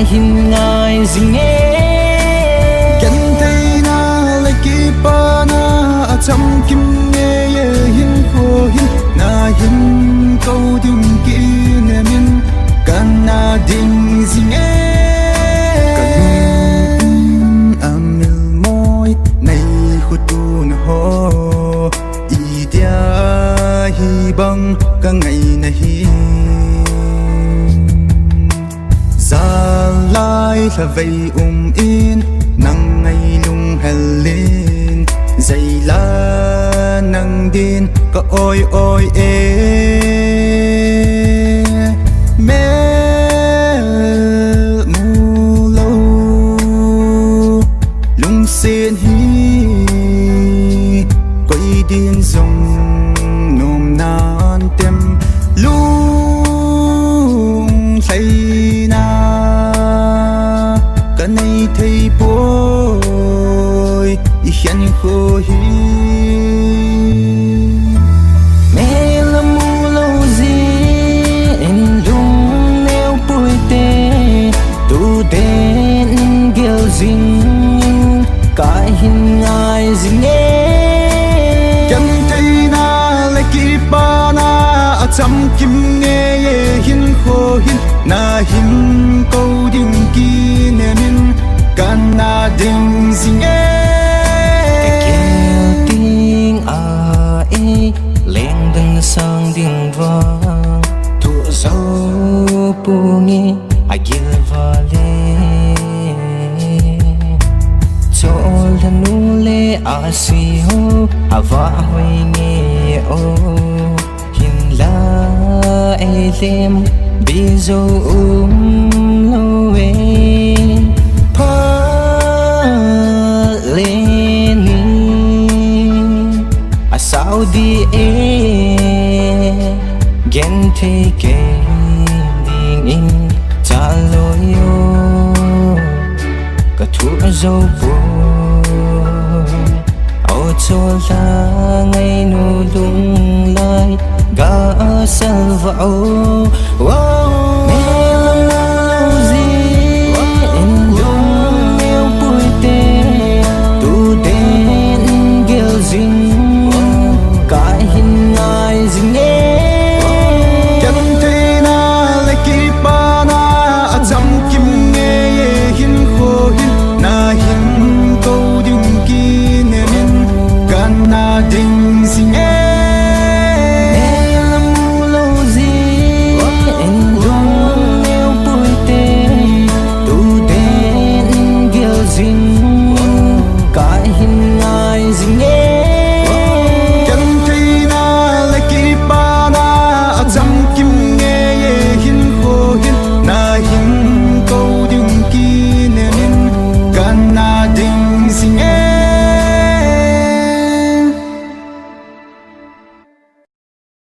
hin ngai zing e kan thei na le ki pa na acham kim nge ye hin kho hin na hin ko ding ki ne min kan na ding zing e kan amil moi nei khutu na ho I dia hi bang ka ngai na hi lai là vây in nang ngày lung helin dây la nang din có oi oi e mel mu lâu lung xin hi quay điên dòng nôm nan tem lung thấy nay thấy bôi hiện khô hi mẹ là mu lâu gì em lung neo bôi tê tu đến gel zing cái hin ngai zing e chẳng thấy na lại kịp ba na chăm kim nghe ye hin khô hin na hin câu đinh ki ne min kan na ding zing e kêu tiếng a e lên đằng sang tiếng vang thua dấu bungi a gil vale cho là nu le a si ho a va hoi nghe o hin la e lem bi zo lo e sao đi e gen thế ke ding in cha loi yo ka thu zo bu au cho la ngày nu lung lai ga sal va